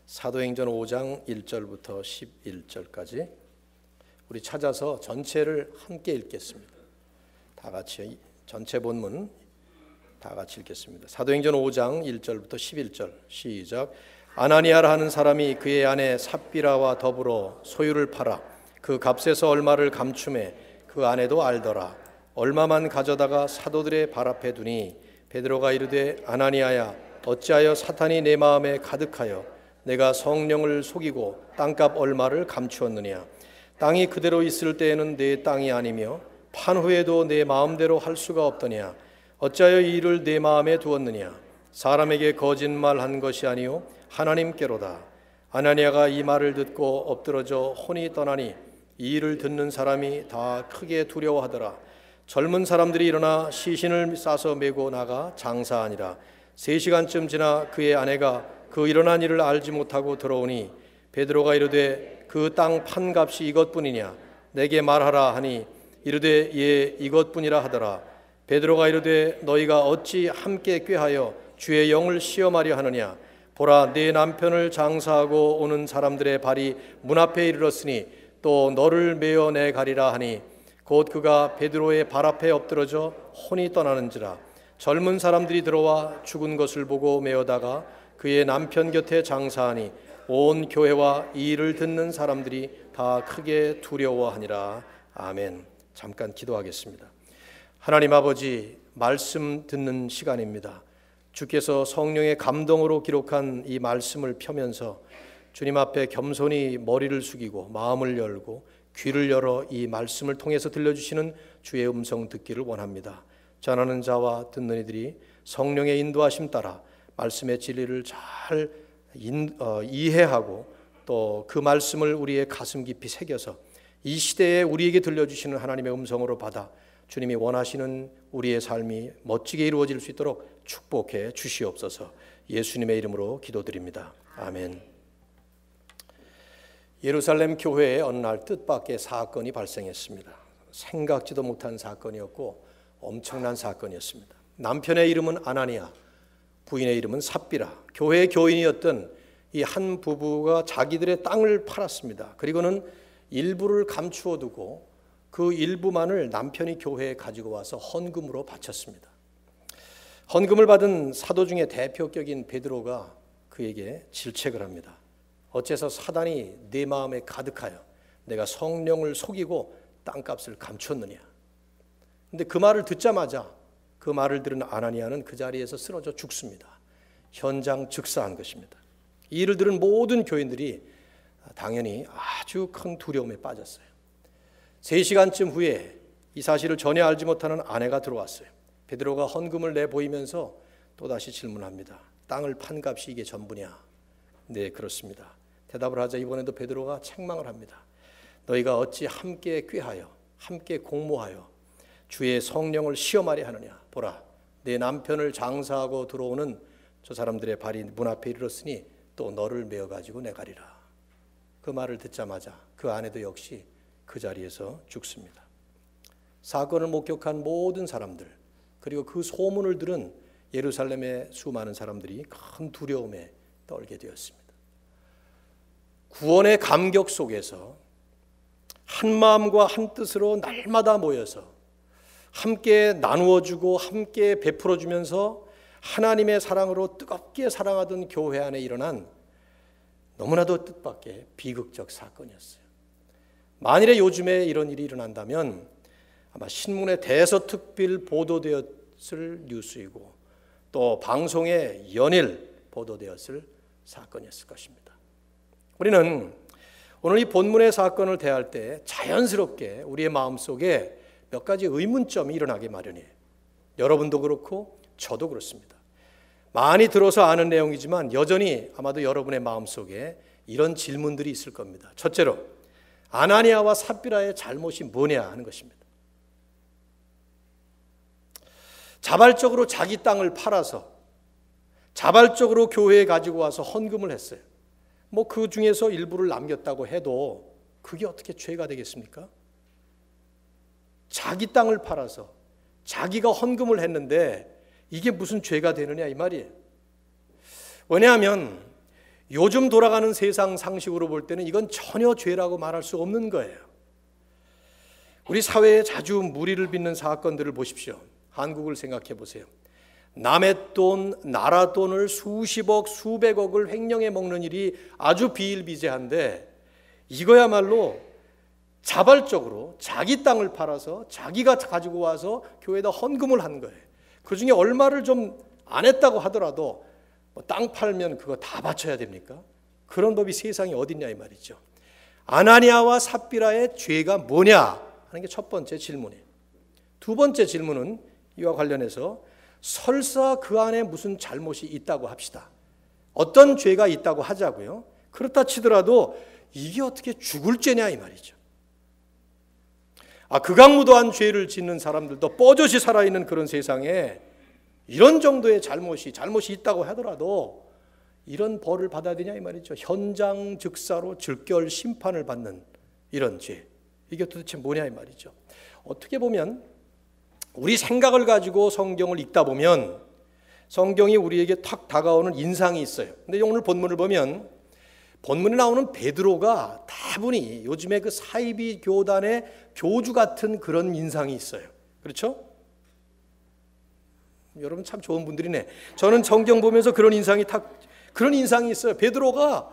사도행전 5장 1절부터 11절까지 우리 찾아서 전체를 함께 읽겠습니다. 다 같이 전체 본문 다 같이 읽겠습니다. 사도행전 5장 1절부터 11절 시작. 아나니아라 하는 사람이 그의 아내 삽비라와 더불어 소유를 팔아 그 값에서 얼마를 감춤해 그 아내도 알더라. 얼마만 가져다가 사도들의 발 앞에 두니 베드로가 이르되 아나니아야 어찌하여 사탄이 내 마음에 가득하여 내가 성령을 속이고 땅값 얼마를 감추었느냐. 땅이 그대로 있을 때에는 내 땅이 아니며 판 후에도 내 마음대로 할 수가 없더냐. 어찌하여 이 일을 내 마음에 두었느냐. 사람에게 거짓말한 것이 아니요 하나님께로다. 아나니아가 이 말을 듣고 엎드러져 혼이 떠나니 이 일을 듣는 사람이 다 크게 두려워하더라. 젊은 사람들이 일어나 시신을 싸서 메고 나가 장사하니라. 3시간쯤 지나 그의 아내가 그 일어난 일을 알지 못하고 들어오니 베드로가 이르되 그 땅 판값이 이것뿐이냐 내게 말하라 하니 이르되 예 이것뿐이라 하더라. 베드로가 이르되 너희가 어찌 함께 꾀하여 주의 영을 시험하려 하느냐. 보라 네 남편을 장사하고 오는 사람들의 발이 문 앞에 이르렀으니 또 너를 메어 내 가리라 하니 곧 그가 베드로의 발 앞에 엎드러져 혼이 떠나는지라. 젊은 사람들이 들어와 죽은 것을 보고 메어다가 그의 남편 곁에 장사하니 온 교회와 이 일을 듣는 사람들이 다 크게 두려워하니라. 아멘. 잠깐 기도하겠습니다. 하나님 아버지, 말씀 듣는 시간입니다. 주께서 성령의 감동으로 기록한 이 말씀을 펴면서 주님 앞에 겸손히 머리를 숙이고 마음을 열고 귀를 열어 이 말씀을 통해서 들려주시는 주의 음성 듣기를 원합니다. 전하는 자와 듣는 이들이 성령의 인도하심 따라 말씀의 진리를 잘 이해하고 또 그 말씀을 우리의 가슴 깊이 새겨서 이 시대에 우리에게 들려주시는 하나님의 음성으로 받아 주님이 원하시는 우리의 삶이 멋지게 이루어질 수 있도록 축복해 주시옵소서. 예수님의 이름으로 기도드립니다. 아멘. 예루살렘 교회에 어느 날 뜻밖의 사건이 발생했습니다. 생각지도 못한 사건이었고 엄청난 사건이었습니다. 남편의 이름은 아나니아, 부인의 이름은 삽비라. 교회의 교인이었던 이 한 부부가 자기들의 땅을 팔았습니다. 그리고는 일부를 감추어 두고 그 일부만을 남편이 교회에 가지고 와서 헌금으로 바쳤습니다. 헌금을 받은 사도 중에 대표격인 베드로가 그에게 질책을 합니다. 어째서 사단이 네 마음에 가득하여 내가 성령을 속이고 땅값을 감췄느냐. 근데 그 말을 듣자마자 그 말을 들은 아나니아는 그 자리에서 쓰러져 죽습니다. 현장 즉사한 것입니다. 이 일을 들은 모든 교인들이 당연히 아주 큰 두려움에 빠졌어요. 3시간쯤 후에 이 사실을 전혀 알지 못하는 아내가 들어왔어요. 베드로가 헌금을 내보이면서 또다시 질문합니다. 땅을 판 값이 이게 전부냐? 네, 그렇습니다. 대답을 하자 이번에도 베드로가 책망을 합니다. 너희가 어찌 함께 꾀하여 함께 공모하여 주의 성령을 시험하려 하느냐. 보라 내 남편을 장사하고 들어오는 저 사람들의 발이 문 앞에 이르렀으니 또 너를 메어가지고 내가리라. 그 말을 듣자마자 그 아내도 역시 그 자리에서 죽습니다. 사건을 목격한 모든 사람들 그리고 그 소문을 들은 예루살렘의 수많은 사람들이 큰 두려움에 떨게 되었습니다. 구원의 감격 속에서 한 마음과 한 뜻으로 날마다 모여서 함께 나누어주고 함께 베풀어주면서 하나님의 사랑으로 뜨겁게 사랑하던 교회 안에 일어난 너무나도 뜻밖의 비극적 사건이었어요. 만일에 요즘에 이런 일이 일어난다면 아마 신문에 대서특필 보도되었을 뉴스이고 또 방송에 연일 보도되었을 사건이었을 것입니다. 우리는 오늘 이 본문의 사건을 대할 때 자연스럽게 우리의 마음속에 몇 가지 의문점이 일어나기 마련이에요. 여러분도 그렇고 저도 그렇습니다. 많이 들어서 아는 내용이지만 여전히 아마도 여러분의 마음속에 이런 질문들이 있을 겁니다. 첫째로 아나니아와 삽비라의 잘못이 뭐냐 하는 것입니다. 자발적으로 자기 땅을 팔아서 자발적으로 교회에 가지고 와서 헌금을 했어요. 그 중에서 일부를 남겼다고 해도 그게 어떻게 죄가 되겠습니까? 자기 땅을 팔아서 자기가 헌금을 했는데 이게 무슨 죄가 되느냐 이 말이에요. 왜냐하면 요즘 돌아가는 세상 상식으로 볼 때는 이건 전혀 죄라고 말할 수 없는 거예요. 우리 사회에 자주 무리를 빚는 사건들을 보십시오. 한국을 생각해 보세요. 남의 돈, 나라 돈을 수십억, 수백억을 횡령해 먹는 일이 아주 비일비재한데, 이거야말로 자발적으로 자기 땅을 팔아서 자기가 가지고 와서 교회에다 헌금을 한 거예요. 그 중에 얼마를 좀 안 했다고 하더라도 땅 팔면 그거 다 바쳐야 됩니까? 그런 법이 세상에 어딨냐 이 말이죠. 아나니아와 삽비라의 죄가 뭐냐 하는 게 첫 번째 질문이에요. 두 번째 질문은 이와 관련해서 설사 그 안에 무슨 잘못이 있다고 합시다. 어떤 죄가 있다고 하자고요. 그렇다 치더라도 이게 어떻게 죽을 죄냐 이 말이죠. 극악무도한 죄를 짓는 사람들도 뻐젓이 살아있는 그런 세상에 이런 정도의 잘못이 있다고 하더라도 이런 벌을 받아야 되냐 이 말이죠. 현장 즉사로 즉결 심판을 받는 이런 죄, 이게 도대체 뭐냐 이 말이죠. 어떻게 보면 우리 생각을 가지고 성경을 읽다 보면 성경이 우리에게 탁 다가오는 인상이 있어요. 근데 오늘 본문을 보면 본문에 나오는 베드로가 다분히 요즘에 그 사이비 교단의 교주 같은 그런 인상이 있어요. 그렇죠? 여러분 참 좋은 분들이네. 저는 성경 보면서 그런 인상이 있어요. 베드로가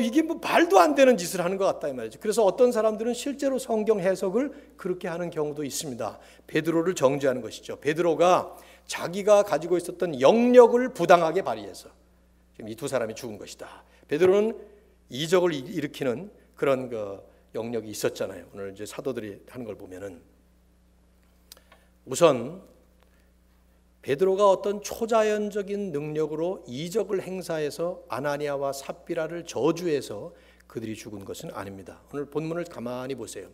이게 뭐 말도 안 되는 짓을 하는 것 같다 이 말이죠. 그래서 어떤 사람들은 실제로 성경 해석을 그렇게 하는 경우도 있습니다. 베드로를 정죄하는 것이죠. 베드로가 자기가 가지고 있었던 영력을 부당하게 발휘해서 지금 이 두 사람이 죽은 것이다. 베드로는 이적을 일으키는 그런 그 영역이 있었잖아요. 오늘 이제 사도들이 하는 걸 보면은 우선 베드로가 어떤 초자연적인 능력으로 이적을 행사해서 아나니아와 삽비라를 저주해서 그들이 죽은 것은 아닙니다. 오늘 본문을 가만히 보세요.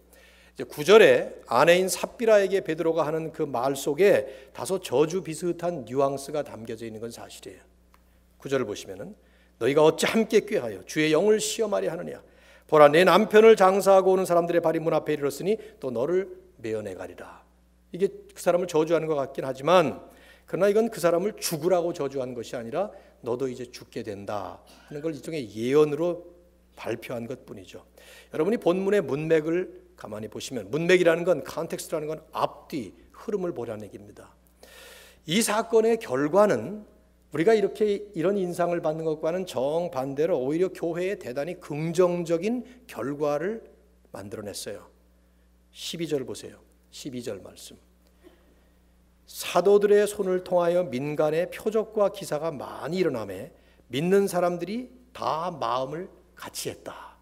이제 9절에 아내인 삽비라에게 베드로가 하는 그 말 속에 다소 저주 비슷한 뉘앙스가 담겨져 있는 건 사실이에요. 9절을 보시면은 너희가 어찌 함께 꾀하여 주의 영을 시험하려 하느냐. 보라, 내 남편을 장사하고 오는 사람들의 발이 문 앞에 이르렀으니 또 너를 메어내가리라. 이게 그 사람을 저주하는 것 같긴 하지만 그러나 이건 그 사람을 죽으라고 저주한 것이 아니라 너도 이제 죽게 된다 하는 걸 일종의 예언으로 발표한 것뿐이죠. 여러분이 본문의 문맥을 가만히 보시면 문맥이라는 건 컨텍스트라는 건 앞뒤 흐름을 보라는 얘기입니다. 이 사건의 결과는 우리가 이런 인상을 받는 것과는 정반대로 오히려 교회에 대단히 긍정적인 결과를 만들어냈어요. 12절 보세요. 12절 말씀. 사도들의 손을 통하여 민간의 표적과 기사가 많이 일어나매 믿는 사람들이 다 마음을 같이 했다.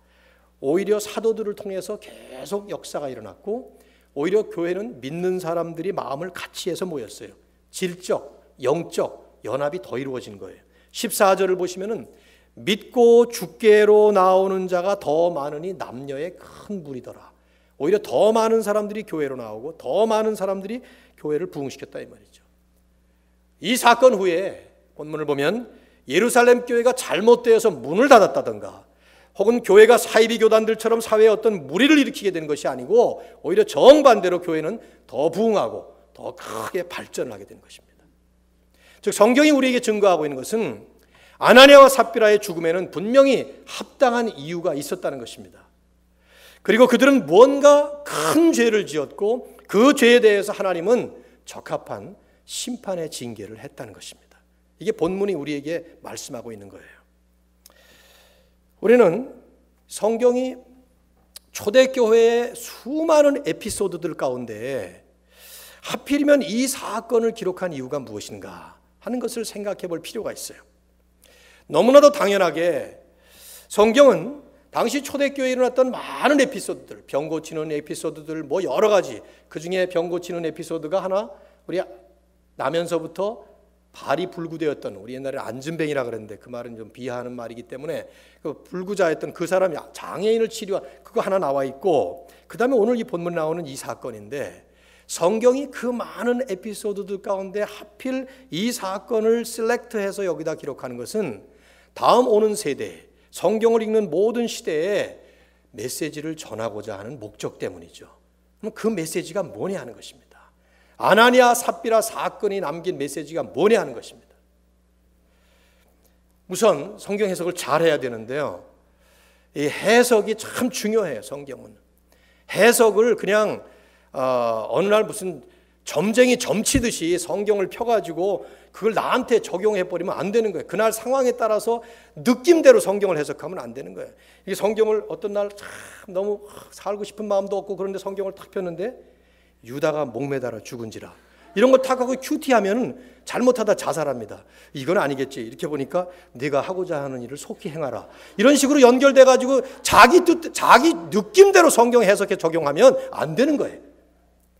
오히려 사도들을 통해서 계속 역사가 일어났고 오히려 교회는 믿는 사람들이 마음을 같이 해서 모였어요. 질적, 영적 연합이 더 이루어진 거예요. 14절을 보시면은 믿고 주께로 나오는 자가 더 많으니 남녀의 큰 무리더라. 오히려 더 많은 사람들이 교회로 나오고 더 많은 사람들이 교회를 부흥시켰다 이 말이죠. 이 사건 후에 본문을 보면 예루살렘 교회가 잘못되어서 문을 닫았다든가 혹은 교회가 사이비 교단들처럼 사회에 어떤 무리를 일으키게 되는 것이 아니고 오히려 정반대로 교회는 더 부흥하고 더 크게 발전을 하게 되는 것입니다. 즉 성경이 우리에게 증거하고 있는 것은 아나니아와 삽비라의 죽음에는 분명히 합당한 이유가 있었다는 것입니다. 그리고 그들은 뭔가 큰 죄를 지었고 그 죄에 대해서 하나님은 적합한 심판의 징계를 했다는 것입니다. 이게 본문이 우리에게 말씀하고 있는 거예요. 우리는 성경이 초대교회의 수많은 에피소드들 가운데 하필이면 이 사건을 기록한 이유가 무엇인가 하는 것을 생각해 볼 필요가 있어요. 너무나도 당연하게 성경은 당시 초대교회에 일어났던 많은 에피소드들, 병 고치는 에피소드들 뭐 여러 가지, 그중에 병 고치는 에피소드가 하나 우리 나면서부터 발이 불구되었던, 우리 옛날에 안진뱅이라 그랬는데 그 말은 좀 비하하는 말이기 때문에 그 불구자였던 그 사람이 장애인을 치료한 그거 하나 나와 있고, 그 다음에 오늘 이 본문에 나오는 이 사건인데 성경이 그 많은 에피소드들 가운데 하필 이 사건을 셀렉트해서 여기다 기록하는 것은 다음 오는 세대, 성경을 읽는 모든 시대에 메시지를 전하고자 하는 목적 때문이죠. 그럼 그 메시지가 뭐냐 하는 것입니다. 아나니아 삽비라 사건이 남긴 메시지가 뭐냐 하는 것입니다. 우선 성경 해석을 잘 해야 되는데요. 이 해석이 참 중요해요. 성경은 해석을 그냥 어느 날 무슨 점쟁이 점치듯이 성경을 펴가지고 그걸 나한테 적용해버리면 안 되는 거예요. 그날 상황에 따라서 느낌대로 성경을 해석하면 안 되는 거예요. 이 성경을 어떤 날 참 너무 살고 싶은 마음도 없고 그런데 성경을 탁 폈는데 유다가 목매달아 죽은지라 이런 거 탁 하고 큐티하면 잘못하다 자살합니다. 이건 아니겠지. 이렇게 보니까 네가 하고자 하는 일을 속히 행하라. 이런 식으로 연결돼가지고 자기 뜻, 자기 느낌대로 성경 해석해 적용하면 안 되는 거예요.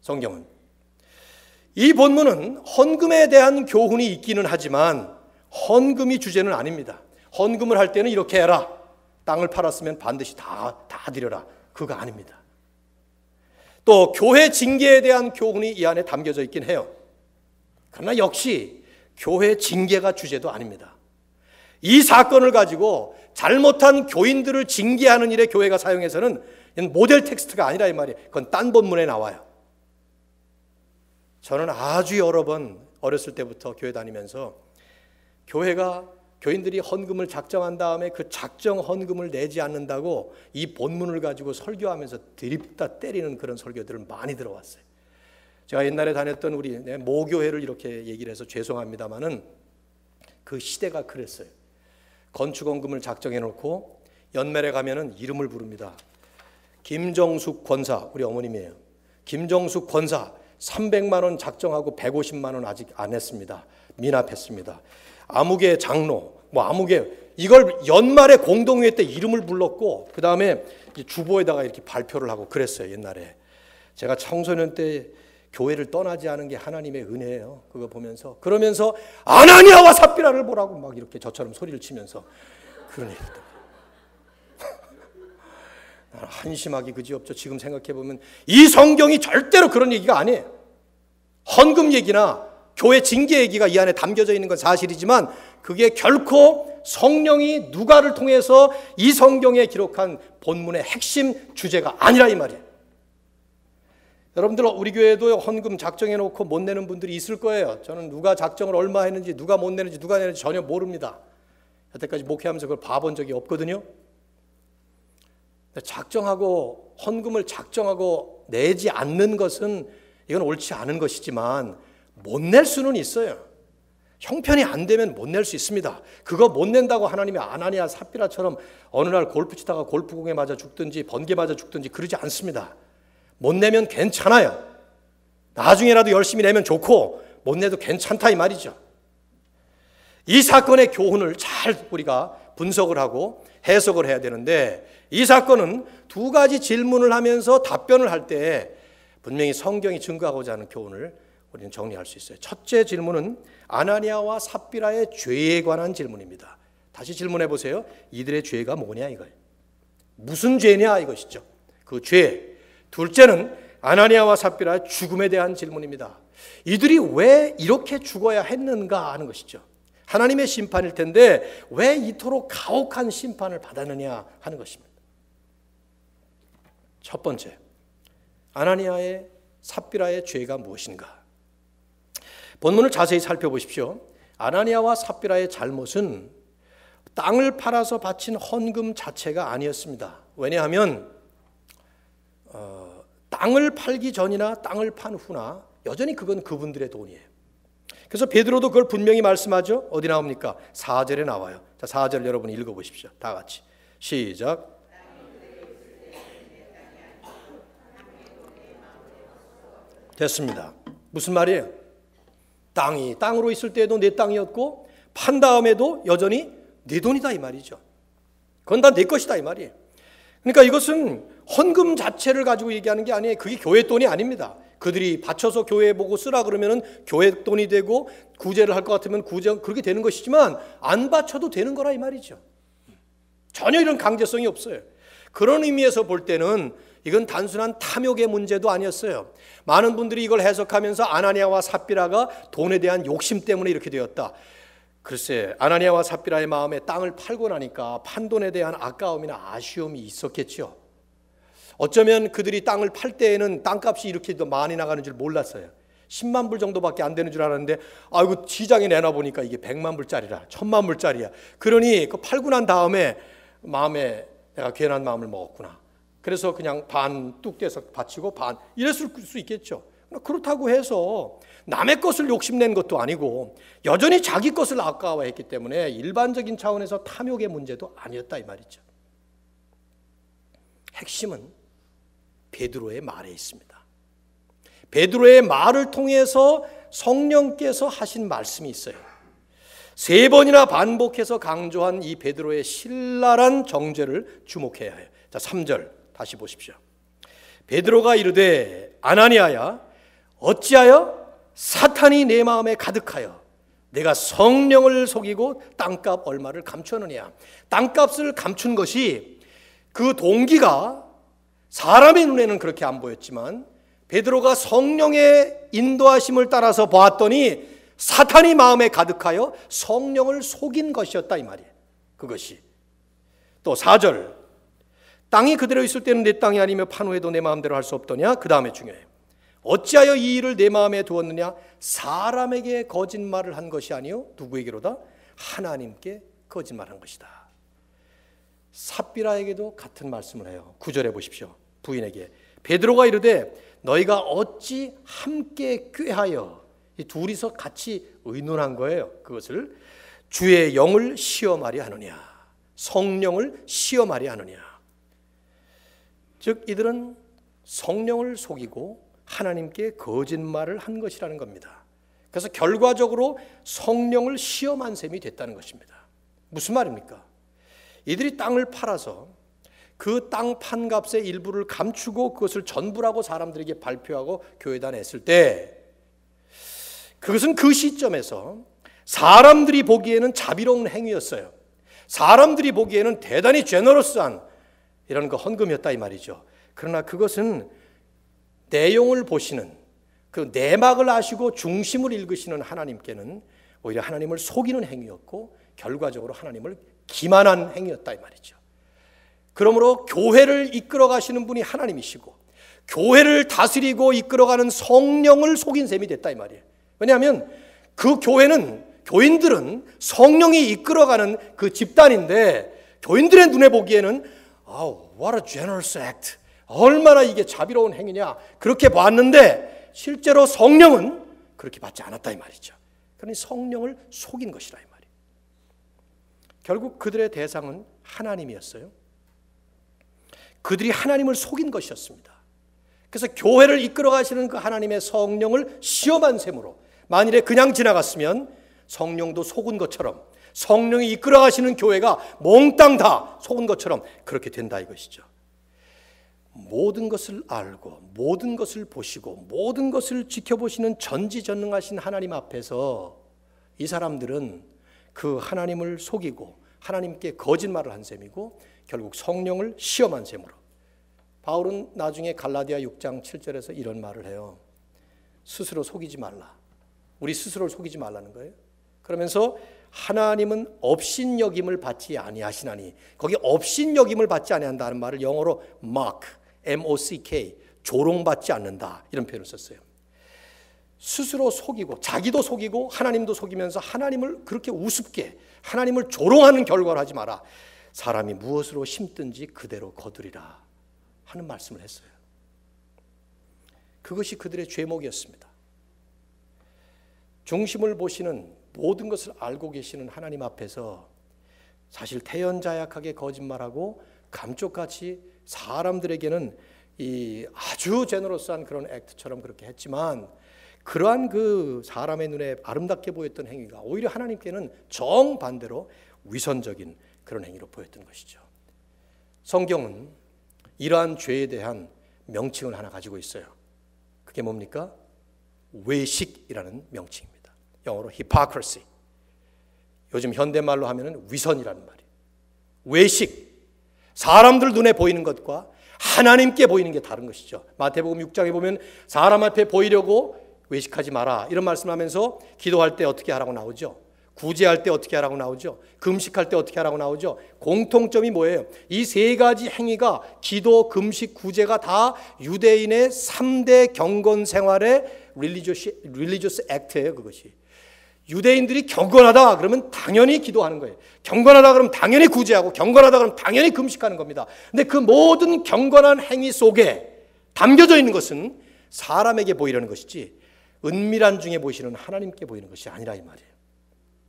성경은. 이 본문은 헌금에 대한 교훈이 있기는 하지만 헌금이 주제는 아닙니다. 헌금을 할 때는 이렇게 해라. 땅을 팔았으면 반드시 다 드려라. 그거 아닙니다. 또 교회 징계에 대한 교훈이 이 안에 담겨져 있긴 해요. 그러나 역시 교회 징계가 주제도 아닙니다. 이 사건을 가지고 잘못한 교인들을 징계하는 일에 교회가 사용해서는 모델 텍스트가 아니라 이 말이에요. 그건 딴 본문에 나와요. 저는 아주 여러 번 어렸을 때부터 교회 다니면서 교인들이 헌금을 작정한 다음에 그 작정 헌금을 내지 않는다고 이 본문을 가지고 설교하면서 드립다 때리는 그런 설교들을 많이 들어왔어요. 제가 옛날에 다녔던 우리 모교회를 이렇게 얘기를 해서 죄송합니다마는 그 시대가 그랬어요. 건축헌금을 작정해 놓고 연말에 가면은 이름을 부릅니다. 김정숙 권사, 우리 어머님이에요. 김정숙 권사 300만 원 작정하고 150만 원 아직 안 했습니다. 미납했습니다. 아무개 장로, 아무개 이걸 연말에 공동회의 때 이름을 불렀고 그 다음에 주보에다가 이렇게 발표를 하고 그랬어요. 옛날에 제가 청소년 때 교회를 떠나지 않은 게 하나님의 은혜예요. 그거 보면서 그러면서 아나니아와 삽비라를 보라고 막 이렇게 저처럼 소리를 치면서 그런 얘기를 한심하기 그지없죠. 지금 생각해보면 이 성경이 절대로 그런 얘기가 아니에요. 헌금 얘기나 교회 징계 얘기가 이 안에 담겨져 있는 건 사실이지만 그게 결코 성령이 누가를 통해서 이 성경에 기록한 본문의 핵심 주제가 아니라 이 말이에요. 여러분들 우리 교회도 헌금 작정해 놓고 못 내는 분들이 있을 거예요. 저는 누가 작정을 얼마 했는지 누가 못 내는지 누가 내는지 전혀 모릅니다. 여태까지 목회하면서 그걸 봐본 적이 없거든요. 작정하고 헌금을 작정하고 내지 않는 것은 이건 옳지 않은 것이지만 못 낼 수는 있어요. 형편이 안 되면 못 낼 수 있습니다. 그거 못 낸다고 하나님이 아나니아 삽비라처럼 어느 날 골프 치다가 골프공에 맞아 죽든지 번개 맞아 죽든지 그러지 않습니다. 못 내면 괜찮아요. 나중에라도 열심히 내면 좋고 못 내도 괜찮다 이 말이죠. 이 사건의 교훈을 잘 우리가 분석을 하고 해석을 해야 되는데 이 사건은 두 가지 질문을 하면서 답변을 할 때 분명히 성경이 증거하고자 하는 교훈을 우리는 정리할 수 있어요. 첫째 질문은 아나니아와 삽비라의 죄에 관한 질문입니다. 다시 질문해 보세요. 이들의 죄가 뭐냐 이거예요. 무슨 죄냐 이것이죠. 그 죄. 둘째는 아나니아와 삽비라의 죽음에 대한 질문입니다. 이들이 왜 이렇게 죽어야 했는가 하는 것이죠. 하나님의 심판일 텐데 왜 이토록 가혹한 심판을 받았느냐 하는 것입니다. 첫 번째, 아나니아의 삽비라의 죄가 무엇인가? 본문을 자세히 살펴보십시오. 아나니아와 삽비라의 잘못은 땅을 팔아서 바친 헌금 자체가 아니었습니다. 왜냐하면 땅을 팔기 전이나 땅을 판 후나 여전히 그건 그분들의 돈이에요. 그래서 베드로도 그걸 분명히 말씀하죠. 어디 나옵니까? 4절에 나와요. 자, 4절 여러분 읽어보십시오. 다 같이 시작. 됐습니다. 무슨 말이에요? 땅이 땅으로 있을 때에도 내 땅이었고 판 다음에도 여전히 내 돈이다 이 말이죠. 그건 다 내 것이다 이 말이에요. 그러니까 이것은 헌금 자체를 가지고 얘기하는 게 아니에요. 그게 교회 돈이 아닙니다. 그들이 바쳐서 교회에 보고 쓰라 그러면은 교회 돈이 되고 구제를 할 것 같으면 구제 그렇게 되는 것이지만 안 바쳐도 되는 거라 이 말이죠. 전혀 이런 강제성이 없어요. 그런 의미에서 볼 때는 이건 단순한 탐욕의 문제도 아니었어요. 많은 분들이 이걸 해석하면서 아나니아와 삽비라가 돈에 대한 욕심 때문에 이렇게 되었다. 글쎄, 아나니아와 삽비라의 마음에 땅을 팔고 나니까 판돈에 대한 아까움이나 아쉬움이 있었겠죠. 어쩌면 그들이 땅을 팔 때에는 땅값이 이렇게 더 많이 나가는 줄 몰랐어요. 10만 불 정도밖에 안 되는 줄 알았는데 아이고 시장에 내놔보니까 이게 100만 불짜리라 1000만 불짜리야. 그러니 그 팔고 난 다음에 마음에 내가 괜한 마음을 먹었구나. 그래서 그냥 반 뚝 떼서 바치고 반 이랬을 수 있겠죠. 그렇다고 해서 남의 것을 욕심낸 것도 아니고 여전히 자기 것을 아까워했기 때문에 일반적인 차원에서 탐욕의 문제도 아니었다 이 말이죠. 핵심은 베드로의 말에 있습니다. 베드로의 말을 통해서 성령께서 하신 말씀이 있어요. 3번이나 반복해서 강조한 이 베드로의 신랄한 정죄를 주목해야 해요. 자, 3절 다시 보십시오. 베드로가 이르되 아나니아야 어찌하여 사탄이 내 마음에 가득하여 내가 성령을 속이고 땅값 얼마를 감추느냐. 땅값을 감춘 것이 그 동기가 사람의 눈에는 그렇게 안 보였지만 베드로가 성령의 인도하심을 따라서 보았더니 사탄이 마음에 가득하여 성령을 속인 것이었다 이 말이에요. 그것이. 또 4절 땅이 그대로 있을 때는 내 땅이 아니며 판 후에도 내 마음대로 할 수 없더냐. 그 다음에 중요해요. 어찌하여 이 일을 내 마음에 두었느냐. 사람에게 거짓말을 한 것이 아니요 누구에게로다? 하나님께 거짓말한 것이다. 삽비라에게도 같은 말씀을 해요. 9절에 보십시오. 부인에게 베드로가 이르되 너희가 어찌 함께 꾀하여, 이 둘이서 같이 의논한 거예요. 그것을 주의 영을 시험하려 하느냐, 성령을 시험하려 하느냐. 즉 이들은 성령을 속이고 하나님께 거짓말을 한 것이라는 겁니다. 그래서 결과적으로 성령을 시험한 셈이 됐다는 것입니다. 무슨 말입니까? 이들이 땅을 팔아서 그 땅 판값의 일부를 감추고 그것을 전부라고 사람들에게 발표하고 교회에다 냈을 때 그것은 그 시점에서 사람들이 보기에는 자비로운 행위였어요. 사람들이 보기에는 대단히 제너러스한 이런 거 헌금이었다 이 말이죠. 그러나 그것은 내용을 보시는, 그 내막을 아시고 중심을 읽으시는 하나님께는 오히려 하나님을 속이는 행위였고 결과적으로 하나님을 기만한 행위였다 이 말이죠. 그러므로 교회를 이끌어 가시는 분이 하나님이시고 교회를 다스리고 이끌어가는 성령을 속인 셈이 됐다 이 말이에요. 왜냐하면 그 교회는, 교인들은 성령이 이끌어가는 그 집단인데 교인들의 눈에 보기에는 what a generous act, 얼마나 이게 자비로운 행위냐 그렇게 봤는데 실제로 성령은 그렇게 받지 않았다 이 말이죠. 그러니 성령을 속인 것이라 이 말이에요. 결국 그들의 대상은 하나님이었어요. 그들이 하나님을 속인 것이었습니다. 그래서 교회를 이끌어 가시는 그 하나님의 성령을 시험한 셈으로 만일에 그냥 지나갔으면 성령도 속은 것처럼, 성령이 이끌어 가시는 교회가 몽땅 다 속은 것처럼 그렇게 된다 이것이죠. 모든 것을 알고 모든 것을 보시고 모든 것을 지켜보시는 전지전능하신 하나님 앞에서 이 사람들은 그 하나님을 속이고 하나님께 거짓말을 한 셈이고 결국 성령을 시험한 셈으로. 바울은 나중에 갈라디아 6장 7절에서 이런 말을 해요. 스스로 속이지 말라. 우리 스스로를 속이지 말라는 거예요. 그러면서 하나님은 업신여김을 받지 아니하시나니, 거기 업신여김을 받지 아니한다는 말을 영어로 mock, M-O-C-K, 조롱받지 않는다 이런 표현을 썼어요. 스스로 속이고 자기도 속이고 하나님도 속이면서 하나님을 그렇게 우습게 하나님을 조롱하는 결과를 하지 마라. 사람이 무엇으로 심든지 그대로 거두리라 하는 말씀을 했어요. 그것이 그들의 죄목이었습니다. 중심을 보시는, 모든 것을 알고 계시는 하나님 앞에서 사실 태연자약하게 거짓말하고 감쪽같이 사람들에게는 이 아주 제너러스한 그런 액트처럼 그렇게 했지만 그러한 그 사람의 눈에 아름답게 보였던 행위가 오히려 하나님께는 정반대로 위선적인 그런 행위로 보였던 것이죠. 성경은 이러한 죄에 대한 명칭을 하나 가지고 있어요. 그게 뭡니까? 외식이라는 명칭입니다. 영어로 hypocrisy. 요즘 현대말로 하면은 위선이라는 말이에요. 외식. 사람들 눈에 보이는 것과 하나님께 보이는 게 다른 것이죠. 마태복음 6장에 보면 사람 앞에 보이려고 외식하지 마라 이런 말씀을 하면서 기도할 때 어떻게 하라고 나오죠. 구제할 때 어떻게 하라고 나오죠? 금식할 때 어떻게 하라고 나오죠? 공통점이 뭐예요? 이 세 가지 행위가 기도, 금식, 구제가 다 유대인의 3대 경건 생활의 religious act예요. 그것이. 유대인들이 경건하다 그러면 당연히 기도하는 거예요. 경건하다 그러면 당연히 구제하고, 경건하다 그러면 당연히 금식하는 겁니다. 근데 그 모든 경건한 행위 속에 담겨져 있는 것은 사람에게 보이려는 것이지 은밀한 중에 보이시는 하나님께 보이는 것이 아니라 이 말이에요.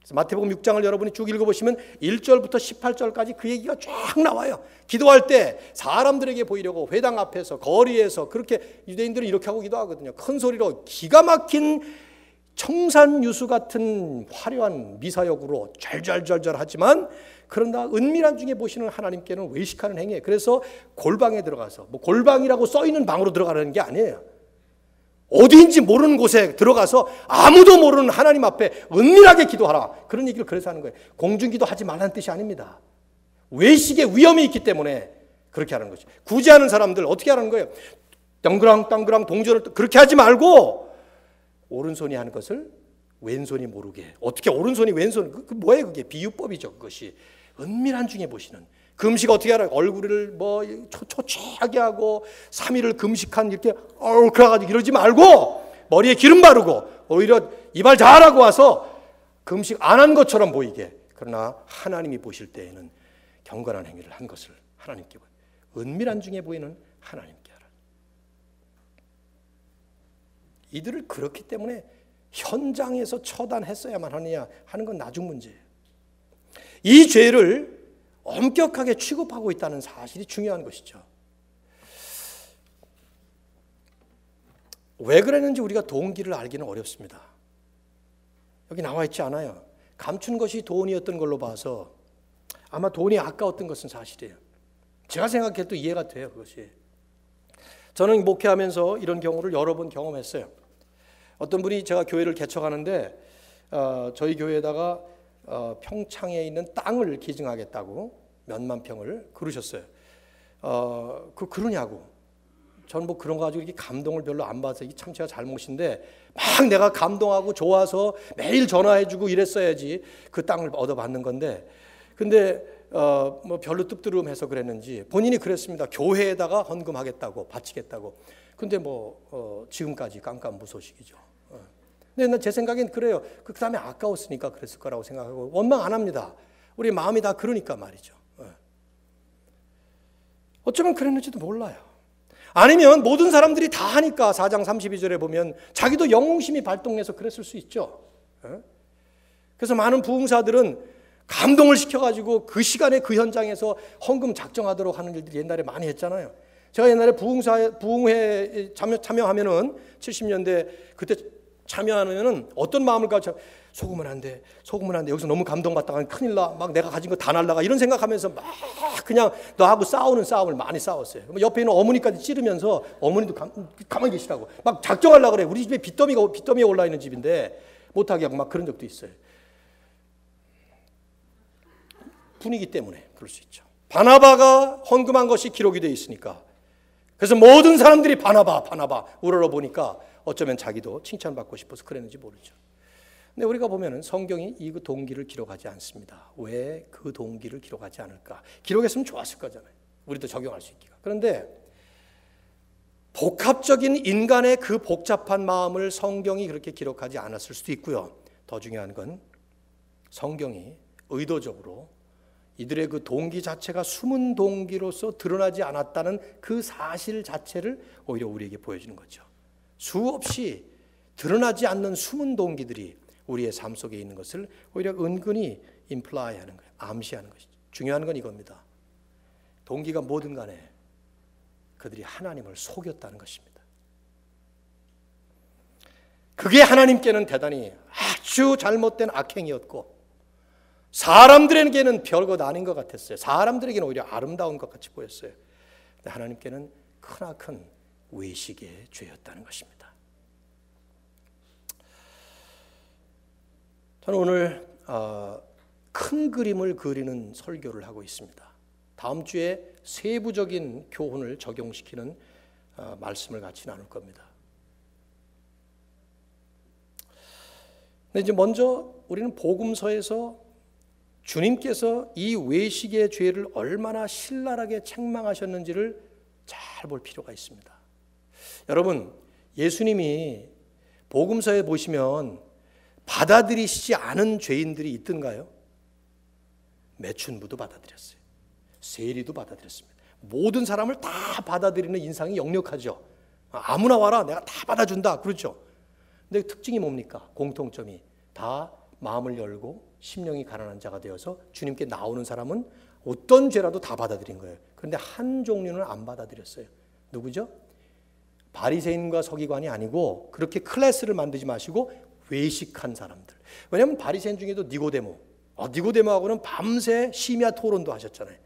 그래서 마태복음 6장을 여러분이 쭉 읽어보시면 1절부터 18절까지 그 얘기가 쫙 나와요. 기도할 때 사람들에게 보이려고 회당 앞에서, 거리에서 그렇게 유대인들은 이렇게 하고 기도하거든요. 큰 소리로 기가 막힌 청산유수 같은 화려한 미사역으로 절절절절 하지만, 그러나 은밀한 중에 보시는 하나님께는 외식하는 행위예요. 그래서 골방에 들어가서, 뭐 골방이라고 써있는 방으로 들어가라는 게 아니에요. 어디인지 모르는 곳에 들어가서 아무도 모르는 하나님 앞에 은밀하게 기도하라, 그런 얘기를 그래서 하는 거예요. 공중기도 하지 말라는 뜻이 아닙니다. 외식의 위험이 있기 때문에 그렇게 하는 거죠. 구제하는 사람들 어떻게 하는 거예요? 땅그랑 동전을 그렇게 하지 말고 오른손이 하는 것을 왼손이 모르게. 어떻게 오른손이 왼손, 그 뭐예요? 그게 비유법이죠. 그것이 은밀한 중에 보시는. 금식 어떻게 하라? 얼굴을 뭐 초췌하게 하고 3일을 금식한 이렇게 그래가지고 이러지 말고 머리에 기름 바르고 오히려 이발 잘하고 와서 금식 안 한 것처럼 보이게. 그러나 하나님이 보실 때에는 경건한 행위를 한 것을 하나님께 보여요. 은밀한 중에 보이는 하나님께 하라. 이들을 그렇기 때문에 현장에서 처단했어야만 하느냐 하는 건 나중 문제예요. 이 죄를 엄격하게 취급하고 있다는 사실이 중요한 것이죠. 왜 그랬는지 우리가 동기를 알기는 어렵습니다. 여기 나와 있지 않아요. 감춘 것이 돈이었던 걸로 봐서 아마 돈이 아까웠던 것은 사실이에요. 제가 생각해도 이해가 돼요. 그것이. 저는 목회하면서 이런 경우를 여러 번 경험했어요. 어떤 분이 제가 교회를 개척하는데 저희 교회에다가 평창에 있는 땅을 기증하겠다고 몇만 평을 그러셨어요. 그러냐고. 저는 뭐 그런 거 가지고 이렇게 감동을 별로 안 봐서 이게 참 제가 잘못인데 막 내가 감동하고 좋아서 매일 전화해주고 이랬어야지 그 땅을 얻어받는 건데, 근데 뭐 별로 뜻들음해서 그랬는지 본인이 그랬습니다. 교회에다가 헌금하겠다고, 바치겠다고. 근데 뭐 지금까지 깜깜무소식이죠. 근데 제 생각엔 그래요. 그 다음에 아까웠으니까 그랬을 거라고 생각하고 원망 안 합니다. 우리 마음이 다 그러니까 말이죠. 어쩌면 그랬는지도 몰라요. 아니면 모든 사람들이 다 하니까 4장 32절에 보면 자기도 영웅심이 발동해서 그랬을 수 있죠. 그래서 많은 부흥사들은 감동을 시켜가지고 그 시간에 그 현장에서 헌금 작정하도록 하는 일들이 옛날에 많이 했잖아요. 제가 옛날에 부흥회 참여하면은 70년대 그때 참여하면은 어떤 마음을 가져, 속으면 안 돼, 여기서 너무 감동받다가 큰일 나, 막 내가 가진 거 다 날라가, 이런 생각하면서 막 그냥 너하고 싸우는 싸움을 많이 싸웠어요. 옆에 있는 어머니까지 찌르면서 어머니도 가만히 계시라고 막 작정하려고 그래. 우리 집에 빚더미에 올라 있는 집인데 못하게 하고 막 그런 적도 있어요. 분위기 때문에 그럴 수 있죠. 바나바가 헌금한 것이 기록이 되어 있으니까. 그래서 모든 사람들이 바나바 우러러 보니까 어쩌면 자기도 칭찬받고 싶어서 그랬는지 모르죠. 근데 우리가 보면은 성경이 이 동기를 기록하지 않습니다. 왜 그 동기를 기록하지 않을까? 기록했으면 좋았을 거잖아요. 우리도 적용할 수 있기가. 그런데 복합적인 인간의 그 복잡한 마음을 성경이 그렇게 기록하지 않았을 수도 있고요. 더 중요한 건 성경이 의도적으로 이들의 그 동기 자체가 숨은 동기로서 드러나지 않았다는 그 사실 자체를 오히려 우리에게 보여주는 거죠. 수없이 드러나지 않는 숨은 동기들이 우리의 삶 속에 있는 것을 오히려 은근히 imply 하는 거예요. 암시하는 것이죠. 중요한 건 이겁니다. 동기가 뭐든 간에 그들이 하나님을 속였다는 것입니다. 그게 하나님께는 대단히 아주 잘못된 악행이었고 사람들에게는 별것 아닌 것 같았어요. 사람들에게는 오히려 아름다운 것 같이 보였어요. 근데 하나님께는 크나큰 외식의 죄였다는 것입니다. 저는 오늘 큰 그림을 그리는 설교를 하고 있습니다. 다음 주에 세부적인 교훈을 적용시키는 말씀을 같이 나눌 겁니다. 근데 이제 먼저 우리는 복음서에서 주님께서 이 외식의 죄를 얼마나 신랄하게 책망하셨는지를 잘 볼 필요가 있습니다. 여러분, 예수님이 복음서에 보시면 받아들이시지 않은 죄인들이 있던가요? 매춘부도 받아들였어요. 세리도 받아들였습니다. 모든 사람을 다 받아들이는 인상이 역력하죠. 아무나 와라, 내가 다 받아준다, 그렇죠. 근데 특징이 뭡니까? 공통점이 다 마음을 열고 심령이 가난한 자가 되어서 주님께 나오는 사람은 어떤 죄라도 다 받아들인 거예요. 그런데 한 종류는 안 받아들였어요. 누구죠? 바리새인과 서기관이 아니고 그렇게 클래스를 만들지 마시고 외식한 사람들. 왜냐하면 바리새인 중에도 니고데모, 니고데모하고는 밤새 심야 토론도 하셨잖아요.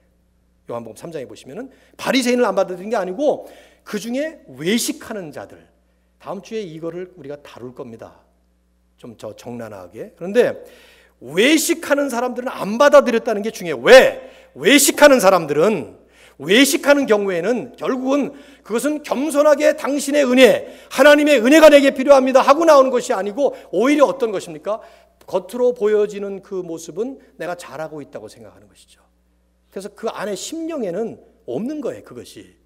요한복음 3장에 보시면은 바리새인을 안 받아들인 게 아니고 그 중에 외식하는 자들. 다음 주에 이거를 우리가 다룰 겁니다. 좀 더 적나라하게. 그런데 외식하는 사람들은 안 받아들였다는 게 중요해요. 왜? 외식하는 경우에는 결국은 그것은 겸손하게 당신의 은혜, 하나님의 은혜가 내게 필요합니다 하고 나오는 것이 아니고 오히려 어떤 것입니까? 겉으로 보여지는 그 모습은 내가 잘하고 있다고 생각하는 것이죠. 그래서 그 안에 심령에는 없는 거예요, 그것이.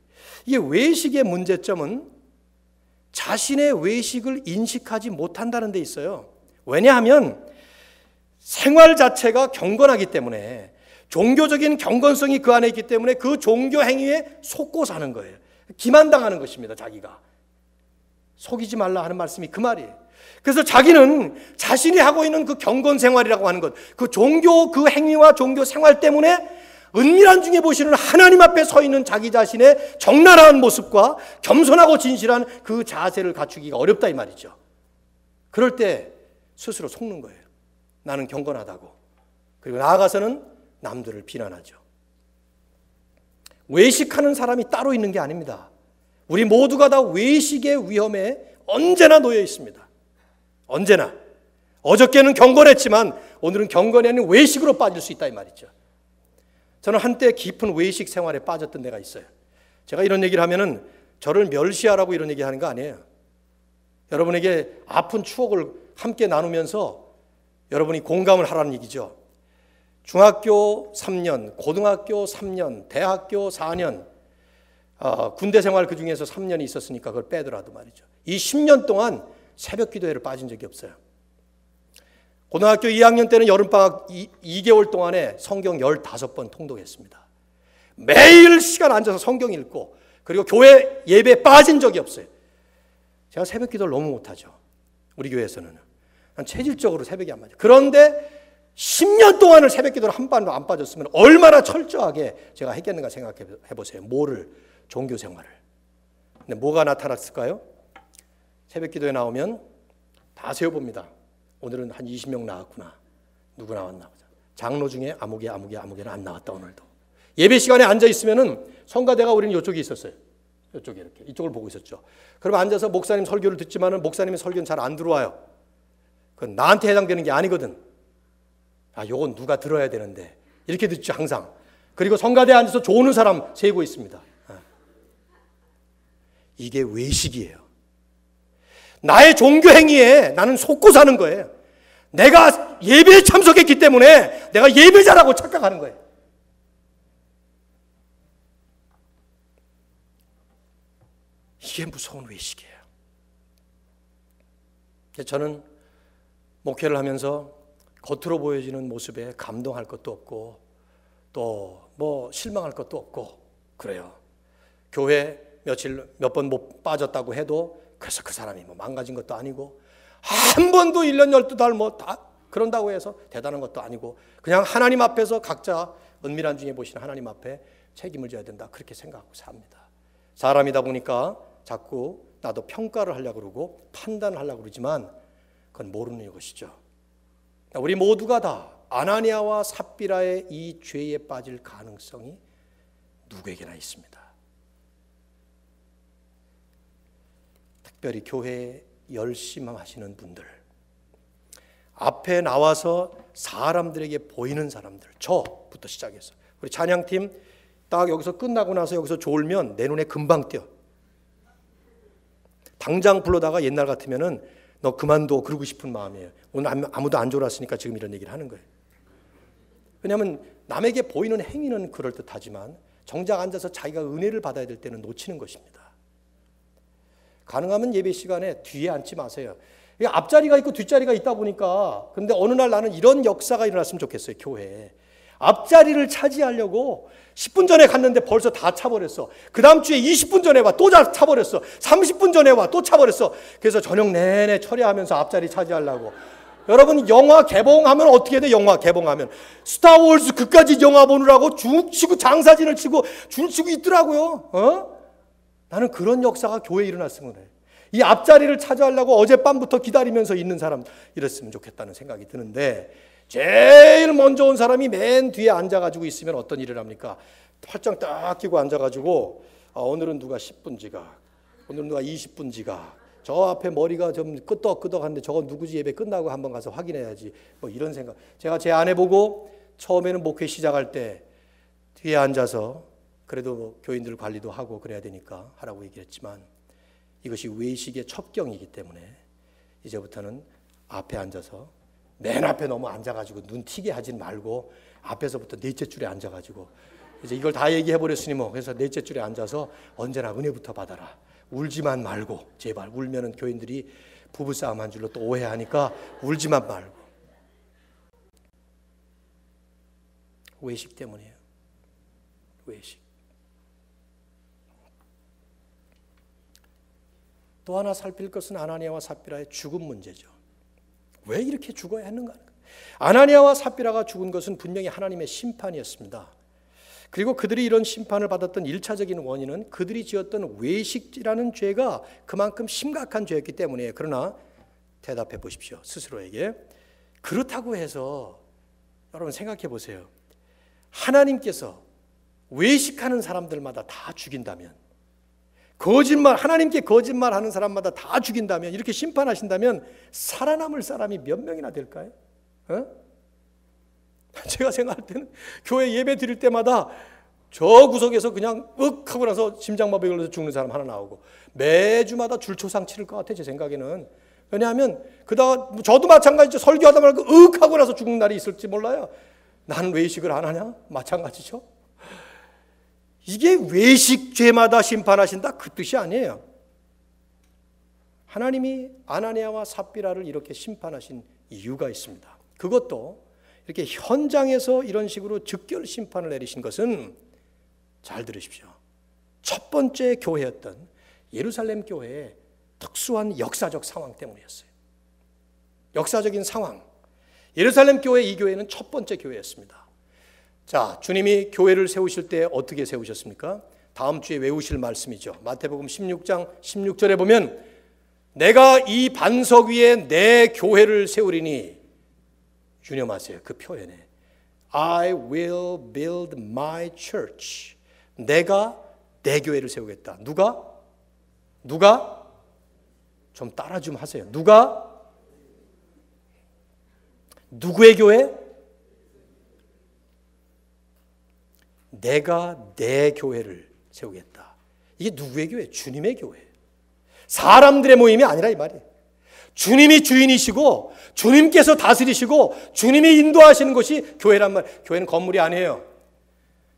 이게 외식의 문제점은 자신의 외식을 인식하지 못한다는 데 있어요. 왜냐하면 생활 자체가 경건하기 때문에, 종교적인 경건성이 그 안에 있기 때문에 그 종교 행위에 속고 사는 거예요. 기만당하는 것입니다. 자기가 속이지 말라 하는 말씀이 그 말이에요. 그래서 자기는 자신이 하고 있는 그 경건 생활이라고 하는 것, 그 종교 그 행위와 종교 생활 때문에 은밀한 중에 보시는 하나님 앞에 서 있는 자기 자신의 적나라한 모습과 겸손하고 진실한 그 자세를 갖추기가 어렵다 이 말이죠. 그럴 때 스스로 속는 거예요. 나는 경건하다고. 그리고 나아가서는 남들을 비난하죠. 외식하는 사람이 따로 있는 게 아닙니다. 우리 모두가 다 외식의 위험에 언제나 놓여 있습니다. 언제나. 어저께는 경건했지만 오늘은 경건이 아닌 외식으로 빠질 수 있다 이 말이죠. 저는 한때 깊은 외식 생활에 빠졌던 데가 있어요. 제가 이런 얘기를 하면은 저를 멸시하라고 이런 얘기 하는 거 아니에요. 여러분에게 아픈 추억을 함께 나누면서 여러분이 공감을 하라는 얘기죠. 중학교 3년, 고등학교 3년, 대학교 4년, 군대 생활 그 중에서 3년이 있었으니까 그걸 빼더라도 말이죠. 이 10년 동안 새벽 기도회를 빠진 적이 없어요. 고등학교 2학년 때는 여름방학 2개월 동안에 성경 15번 통독했습니다. 매일 시간 앉아서 성경 읽고 그리고 교회 예배에 빠진 적이 없어요. 제가 새벽 기도를 너무 못하죠. 우리 교회에서는. 체질적으로 새벽이 안 맞아요. 그런데 10년 동안을 새벽 기도를 한 번도 안 빠졌으면 얼마나 철저하게 제가 했겠는가 생각해 보세요. 뭐를? 종교 생활을. 근데 뭐가 나타났을까요? 새벽 기도에 나오면 다 세어봅니다. 오늘은 한 20명 나왔구나. 누구 나왔나 보자. 장로 중에 아무개는 안 나왔다 오늘도. 예배 시간에 앉아 있으면은 성가대가 우리는 이쪽에 있었어요. 이쪽에 이렇게 이쪽을 보고 있었죠. 그럼 앉아서 목사님 설교를 듣지만은 목사님의 설교는 잘 안 들어와요. 그건 나한테 해당되는 게 아니거든. 요건 누가 들어야 되는데 이렇게 듣죠 항상. 그리고 성가대에 앉아서 조는 사람 세고 있습니다. 이게 외식이에요. 나의 종교 행위에 나는 속고 사는 거예요. 내가 예배에 참석했기 때문에 내가 예배자라고 착각하는 거예요. 이게 무서운 외식이에요. 저는 목회를 하면서 겉으로 보여지는 모습에 감동할 것도 없고 또 뭐 실망할 것도 없고 그래요. 교회 몇 번 못 빠졌다고 해도 그래서 그 사람이 뭐 망가진 것도 아니고 한 번도 1년 12달 뭐 다 그런다고 해서 대단한 것도 아니고 그냥 하나님 앞에서 각자 은밀한 중에 보시는 하나님 앞에 책임을 져야 된다 그렇게 생각하고 삽니다. 사람이다 보니까 자꾸 나도 평가를 하려고 그러고 판단을 하려고 그러지만 그건 모르는 것이죠. 우리 모두가 다 아나니아와 삽비라의 이 죄에 빠질 가능성이 누구에게나 있습니다. 특별히 교회에 열심하시는 분들, 앞에 나와서 사람들에게 보이는 사람들, 저부터 시작해서 우리 찬양팀 딱 여기서 끝나고 나서 여기서 졸면 내 눈에 금방 띄어. 당장 불러다가 옛날 같으면은 너 그만둬 그러고 싶은 마음이에요. 오늘 아무도 안 졸았으니까 지금 이런 얘기를 하는 거예요. 왜냐하면 남에게 보이는 행위는 그럴듯하지만 정작 앉아서 자기가 은혜를 받아야 될 때는 놓치는 것입니다. 가능하면 예배 시간에 뒤에 앉지 마세요. 앞자리가 있고 뒷자리가 있다 보니까, 근데 어느 날 나는 이런 역사가 일어났으면 좋겠어요. 교회에 앞자리를 차지하려고 10분 전에 갔는데 벌써 다 차버렸어. 그 다음 주에 20분 전에 와 또 차버렸어. 30분 전에 와 또 차버렸어. 그래서 저녁 내내 처리하면서 앞자리 차지하려고. 여러분, 영화 개봉하면 어떻게 돼? 영화 개봉하면 스타워즈 그까지 영화 보느라고 줄치고 장사진을 치고 줄치고 있더라고요. 나는 그런 역사가 교회에 일어났으면 해. 이 앞자리를 차지하려고 어젯밤부터 기다리면서 있는 사람 이랬으면 좋겠다는 생각이 드는데, 제일 먼저 온 사람이 맨 뒤에 앉아가지고 있으면 어떤 일을 합니까? 팔짱 딱 끼고 앉아가지고 오늘은 누가 10분 지각, 오늘은 누가 20분 지각, 저 앞에 머리가 좀 끄덕끄덕한데 저거 누구지, 예배 끝나고 한번 가서 확인해야지, 뭐 이런 생각. 제가 제 아내 보고 처음에는 목회 시작할 때 뒤에 앉아서 그래도 뭐 교인들 관리도 하고 그래야 되니까 하라고 얘기했지만, 이것이 외식의 첩경이기 때문에 이제부터는 앞에 앉아서, 맨 앞에 너무 앉아가지고 눈 튀게 하진 말고 앞에서부터 넷째 줄에 앉아가지고, 이제 이걸 다 얘기해버렸으니 뭐, 그래서 넷째 줄에 앉아서 언제나 은혜부터 받아라. 울지만 말고, 제발. 울면은 교인들이 부부싸움 한 줄로 또 오해하니까 울지만 말고. 외식 때문이에요. 외식. 또 하나 살필 것은 아나니아와 삽비라의 죽음 문제죠. 왜 이렇게 죽어야 했는가? 아나니아와 삽비라가 죽은 것은 분명히 하나님의 심판이었습니다. 그리고 그들이 이런 심판을 받았던 1차적인 원인은 그들이 지었던 외식이라는 죄가 그만큼 심각한 죄였기 때문이에요. 그러나 대답해 보십시오. 스스로에게. 그렇다고 해서 여러분 생각해 보세요. 하나님께서 외식하는 사람들마다 다 죽인다면, 하나님께 거짓말하는 사람마다 다 죽인다면, 이렇게 심판하신다면 살아남을 사람이 몇 명이나 될까요? 제가 생각할 때는 교회 예배 드릴 때마다 저 구석에서 그냥 하고 나서 심장마비에 걸려서 죽는 사람 하나 나오고, 매주마다 줄초상 치를 것 같아요, 제 생각에는. 왜냐하면 그다가 저도 마찬가지죠. 설교하다 말고 하고 나서 죽는 날이 있을지 몰라요. 나는 외식을 안 하냐? 마찬가지죠. 이게 외식죄마다 심판하신다, 그 뜻이 아니에요. 하나님이 아나니아와 삽비라를 이렇게 심판하신 이유가 있습니다. 그것도 이렇게 현장에서 이런 식으로 즉결 심판을 내리신 것은, 잘 들으십시오, 첫 번째 교회였던 예루살렘 교회의 특수한 역사적 상황 때문이었어요. 역사적인 상황. 예루살렘 교회, 이 교회는 첫 번째 교회였습니다. 자, 주님이 교회를 세우실 때 어떻게 세우셨습니까? 다음 주에 외우실 말씀이죠. 마태복음 16장 16절에 보면, 내가 이 반석 위에 내 교회를 세우리니, 유념하세요. 그 표현에 I will build my church. 내가 내 교회를 세우겠다. 누가? 좀 따라 좀 하세요. 누구의 교회? 내가 내 교회를 세우겠다. 이게 누구의 교회? 주님의 교회. 사람들의 모임이 아니라 이 말이에요. 주님이 주인이시고 주님께서 다스리시고 주님이 인도하시는 것이 교회란 말. 교회는 건물이 아니에요.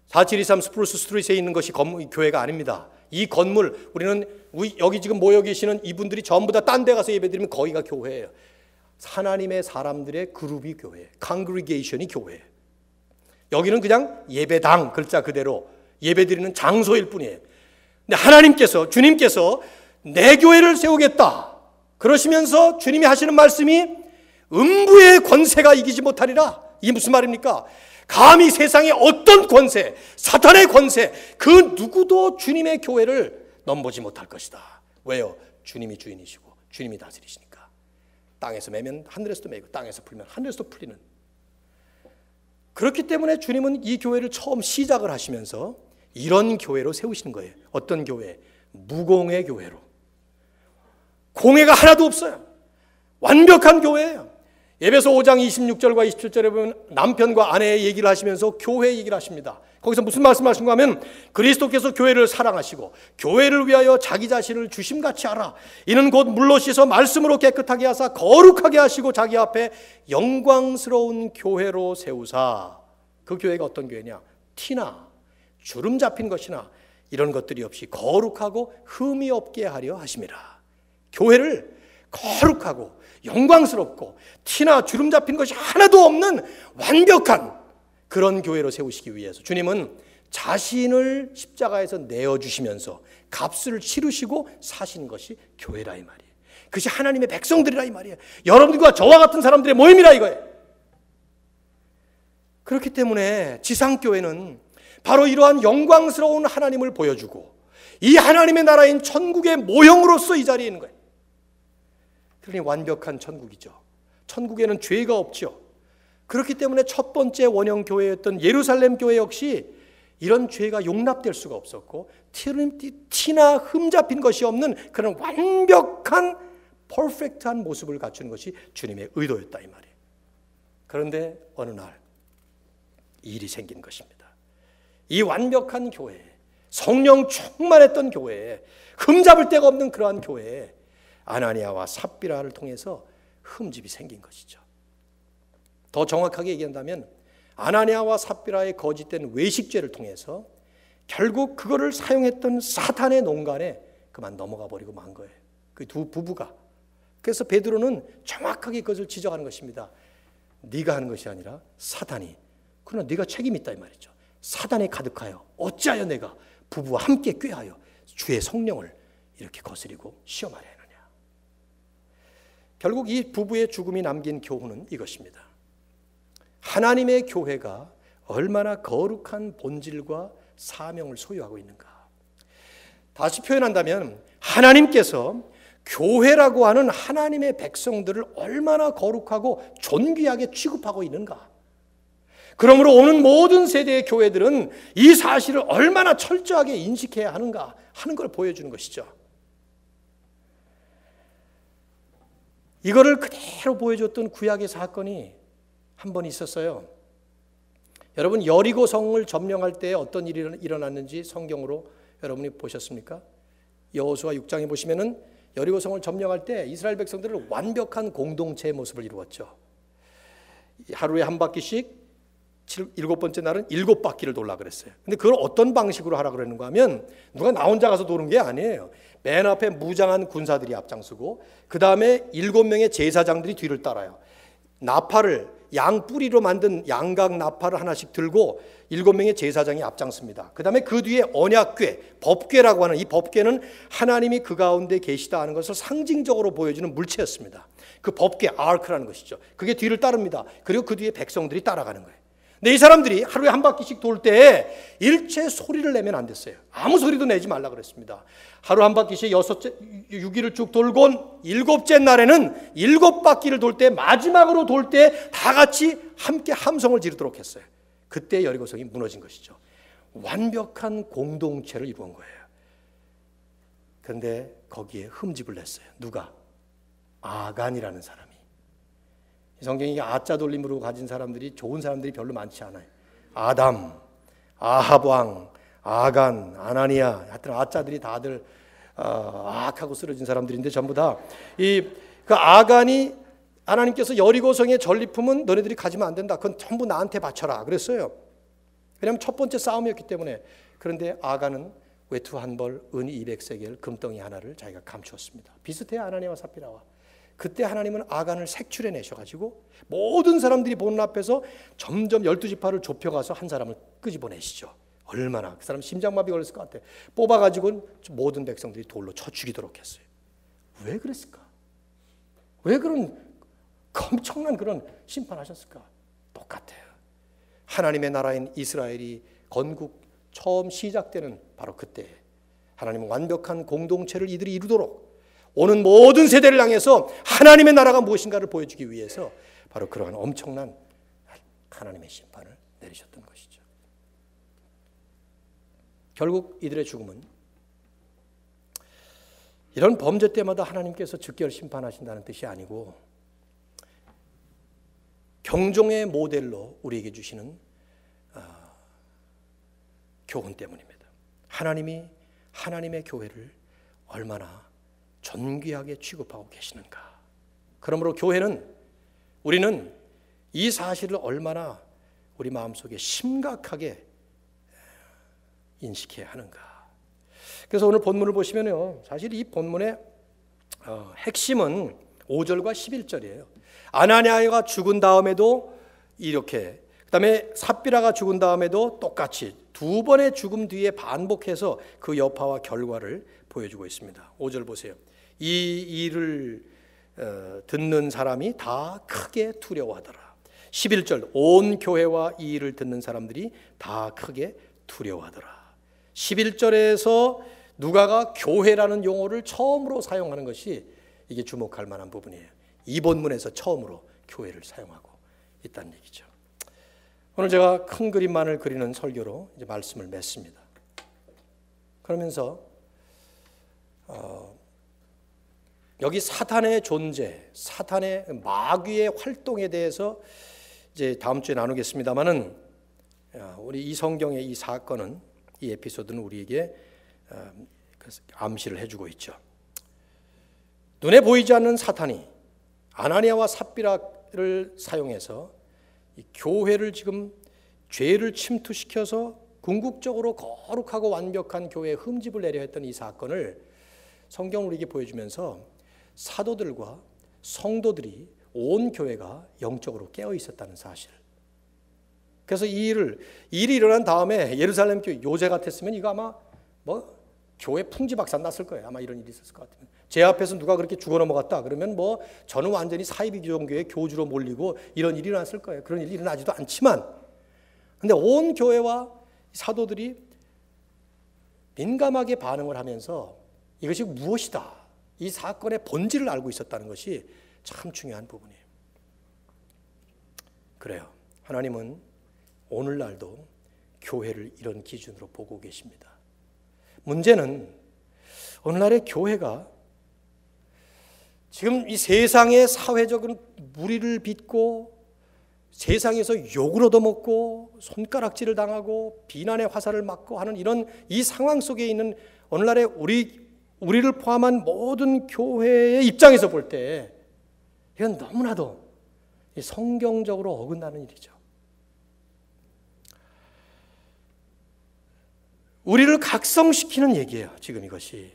4723 스프루스 스트리트에 있는 것이 교회가 아닙니다. 이 건물, 우리는 여기 지금 모여 계시는 이분들이 전부 다 딴 데 가서 예배드리면 거기가 교회예요. 하나님의 사람들의 그룹이 교회예요. congregation이 교회예요. 여기는 그냥 예배당 글자 그대로 예배드리는 장소일 뿐이에요. 근데 하나님께서, 주님께서 내 교회를 세우겠다 그러시면서 주님이 하시는 말씀이 음부의 권세가 이기지 못하리라. 이게 무슨 말입니까? 감히 세상의 어떤 권세, 사탄의 권세, 그 누구도 주님의 교회를 넘보지 못할 것이다. 왜요? 주님이 주인이시고 주님이 다스리시니까. 땅에서 매면 하늘에서도 매고 땅에서 풀면 하늘에서도 풀리는. 그렇기 때문에 주님은 이 교회를 처음 시작을 하시면서 이런 교회로 세우시는 거예요. 어떤 교회? 무공의 교회로. 공회가 하나도 없어요. 완벽한 교회예요. 에베소 5장 26절과 27절에 보면 남편과 아내의 얘기를 하시면서 교회 얘기를 하십니다. 거기서 무슨 말씀하신가 하면 그리스도께서 교회를 사랑하시고 교회를 위하여 자기 자신을 주심같이 하라. 이는 곧 물로 씻어 말씀으로 깨끗하게 하사 거룩하게 하시고 자기 앞에 영광스러운 교회로 세우사. 그 교회가 어떤 교회냐? 티나 주름 잡힌 것이나 이런 것들이 없이 거룩하고 흠이 없게 하려 하심이라. 교회를 거룩하고 영광스럽고 티나 주름 잡힌 것이 하나도 없는 완벽한 그런 교회로 세우시기 위해서 주님은 자신을 십자가에서 내어주시면서 값을 치르시고 사신 것이 교회라 이 말이에요. 그것이 하나님의 백성들이라 이 말이에요. 여러분들과 저와 같은 사람들의 모임이라 이거예요. 그렇기 때문에 지상교회는 바로 이러한 영광스러운 하나님을 보여주고 이 하나님의 나라인 천국의 모형으로서 이 자리에 있는 거예요. 그러니 완벽한 천국이죠. 천국에는 죄가 없죠. 그렇기 때문에 첫 번째 원형 교회였던 예루살렘 교회 역시 이런 죄가 용납될 수가 없었고 티나 흠 잡힌 것이 없는 그런 완벽한 퍼펙트한 모습을 갖추는 것이 주님의 의도였다 이 말이에요. 그런데 어느 날 일이 생긴 것입니다. 이 완벽한 교회, 성령 충만했던 교회에 흠 잡을 데가 없는 그러한 교회에 아나니아와 삽비라를 통해서 흠집이 생긴 것이죠. 더 정확하게 얘기한다면 아나니아와 삽비라의 거짓된 외식죄를 통해서 결국 그거를 사용했던 사탄의 농간에 그만 넘어가 버리고 만 거예요. 그 두 부부가. 그래서 베드로는 정확하게 그것을 지적하는 것입니다. 네가 하는 것이 아니라 사탄이. 그러나 네가 책임 있다 이 말이죠. 사단에 가득하여 어찌하여 내가 부부와 함께 꾀하여 주의 성령을 이렇게 거스리고 시험하려 하느냐. 결국 이 부부의 죽음이 남긴 교훈은 이것입니다. 하나님의 교회가 얼마나 거룩한 본질과 사명을 소유하고 있는가. 다시 표현한다면 하나님께서 교회라고 하는 하나님의 백성들을 얼마나 거룩하고 존귀하게 취급하고 있는가. 그러므로 오는 모든 세대의 교회들은 이 사실을 얼마나 철저하게 인식해야 하는가 하는 걸 보여주는 것이죠. 이거를 그대로 보여줬던 구약의 사건이 한 번 있었어요. 여러분 여리고 성을 점령할 때 어떤 일이 일어났는지 성경으로 여러분이 보셨습니까? 여호수아 6장에 보시면은 여리고 성을 점령할 때 이스라엘 백성들은 완벽한 공동체의 모습을 이루었죠. 하루에 한 바퀴씩 7번째 날은 7바퀴를 돌라 그랬어요. 근데 그걸 어떤 방식으로 하라 그랬는가 하면 누가 나 혼자 가서 도는 게 아니에요. 맨 앞에 무장한 군사들이 앞장서고 그 다음에 7명의 제사장들이 뒤를 따라요. 나팔을 양 뿌리로 만든 양각 나팔을 하나씩 들고 7명의 제사장이 앞장섭니다. 그 다음에 그 뒤에 언약궤, 법궤라고 하는 이 법궤는 하나님이 그 가운데 계시다 하는 것을 상징적으로 보여주는 물체였습니다. 그 법궤, 아크라는 것이죠. 그게 뒤를 따릅니다. 그리고 그 뒤에 백성들이 따라가는 거예요. 근데 이 사람들이 하루에 한 바퀴씩 돌 때 일체 소리를 내면 안 됐어요. 아무 소리도 내지 말라 그랬습니다. 하루 한 바퀴씩 6일을 쭉 돌고 7째 날에는 7바퀴를 돌 때 마지막으로 돌 때 다 같이 함께 함성을 지르도록 했어요. 그때 여리고성이 무너진 것이죠. 완벽한 공동체를 이루은 거예요. 그런데 거기에 흠집을 냈어요. 누가? 아간이라는 사람이. 성경이 아자 돌림으로 가진 사람들이 좋은 사람들이 별로 많지 않아요. 아담, 아합 왕, 아간, 아나니아, 하여튼 아자들이 다들 악하고 쓰러진 사람들인데 전부 다 그 아간이 하나님께서 여리고성의 전리품은 너네들이 가지면 안 된다. 그건 전부 나한테 바쳐라 그랬어요. 왜냐하면 첫 번째 싸움이었기 때문에. 그런데 아간은 외투 한 벌, 은 200세겔, 금덩이 하나를 자기가 감추었습니다. 비슷해요 아나니아와 삽비라와. 그때 하나님은 아간을 색출해 내셔가지고 모든 사람들이 보는 앞에서 점점 12지파를 좁혀가서 한 사람을 끄집어내시죠. 얼마나 그 사람 심장마비 걸렸을 것 같아요. 뽑아가지고 모든 백성들이 돌로 쳐 죽이도록 했어요. 왜 그랬을까? 왜 그런 엄청난 그런 심판하셨을까? 똑같아요. 하나님의 나라인 이스라엘이 건국 처음 시작되는 바로 그때 하나님은 완벽한 공동체를 이들이 이루도록 오는 모든 세대를 향해서 하나님의 나라가 무엇인가를 보여주기 위해서 바로 그러한 엄청난 하나님의 심판을 내리셨던 것이죠. 결국 이들의 죽음은 이런 범죄 때마다 하나님께서 즉결 심판하신다는 뜻이 아니고 경종의 모델로 우리에게 주시는 교훈 때문입니다. 하나님이 하나님의 교회를 얼마나 존귀하게 취급하고 계시는가. 그러므로 우리는 이 사실을 얼마나 우리 마음속에 심각하게 인식해야 하는가. 그래서 오늘 본문을 보시면요, 사실 이 본문의 핵심은 5절과 11절이에요. 아나니아가 죽은 다음에도 이렇게, 그 다음에 삽비라가 죽은 다음에도 똑같이 두 번의 죽음 뒤에 반복해서 그 여파와 결과를 보여주고 있습니다. 5절 보세요. 이 일을 듣는 사람이 다 크게 두려워하더라. 11절, 온 교회와 이 일을 듣는 사람들이 다 크게 두려워하더라. 11절에서 누가가 교회라는 용어를 처음으로 사용하는 것이 이게 주목할 만한 부분이에요. 이 본문에서 처음으로 교회를 사용하고 있다는 얘기죠. 오늘 제가 큰 그림만을 그리는 설교로 이제 말씀을 맺습니다. 그러면서 여기 사탄의 존재, 사탄의 마귀의 활동에 대해서 이제 다음 주에 나누겠습니다만은, 우리 이 성경의 이 사건은, 이 에피소드는 우리에게 암시를 해주고 있죠. 눈에 보이지 않는 사탄이 아나니아와 삽비라를 사용해서 이 교회를 지금 죄를 침투시켜서 궁극적으로 거룩하고 완벽한 교회에 흠집을 내려 했던 이 사건을 성경은 우리에게 보여주면서 사도들과 성도들이 온 교회가 영적으로 깨어 있었다는 사실. 그래서 이 일이 일어난 다음에 예루살렘 교회 요새 같았으면 이거 아마 교회 풍지박산 났을 거예요. 아마 이런 일이 있었을 것 같으면. 제 앞에서 누가 그렇게 죽어 넘어갔다 그러면 저는 완전히 사이비교회 교주로 몰리고 이런 일이 일어났을 거예요. 그런 일이 일어나지도 않지만, 근데 온 교회와 사도들이 민감하게 반응을 하면서 이것이 무엇이다, 이 사건의 본질을 알고 있었다는 것이 참 중요한 부분이에요. 그래요. 하나님은 오늘날도 교회를 이런 기준으로 보고 계십니다. 문제는 오늘날의 교회가 지금 이 세상의 사회적인 무리를 빚고 세상에서 욕을 얻어먹고 손가락질을 당하고 비난의 화살을 맞고 하는 이런 이 상황 속에 있는 오늘날의 우리를 포함한 모든 교회의 입장에서 볼 때 이건 너무나도 성경적으로 어긋나는 일이죠. 우리를 각성시키는 얘기예요. 지금 이것이.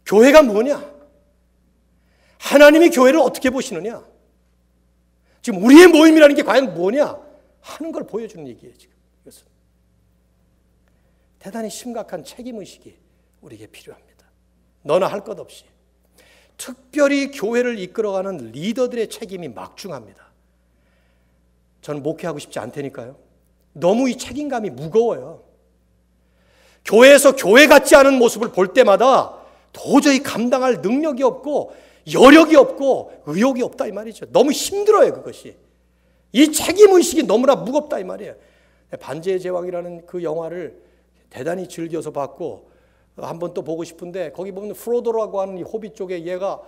교회가 뭐냐? 하나님이 교회를 어떻게 보시느냐? 지금 우리의 모임이라는 게 과연 뭐냐? 하는 걸 보여주는 얘기예요. 지금 이것은. 대단히 심각한 책임의식이 우리에게 필요합니다. 너나 할 것 없이. 특별히 교회를 이끌어가는 리더들의 책임이 막중합니다. 저는 목회하고 싶지 않다니까요. 너무 이 책임감이 무거워요. 교회에서 교회 같지 않은 모습을 볼 때마다 도저히 감당할 능력이 없고 여력이 없고 의욕이 없다 이 말이죠. 너무 힘들어요. 그것이. 이 책임의식이 너무나 무겁다 이 말이에요. 반지의 제왕이라는 그 영화를 대단히 즐겨서 봤고 한번 또 보고 싶은데, 거기 보면 프로도라고 하는 이 호빗 쪽에 얘가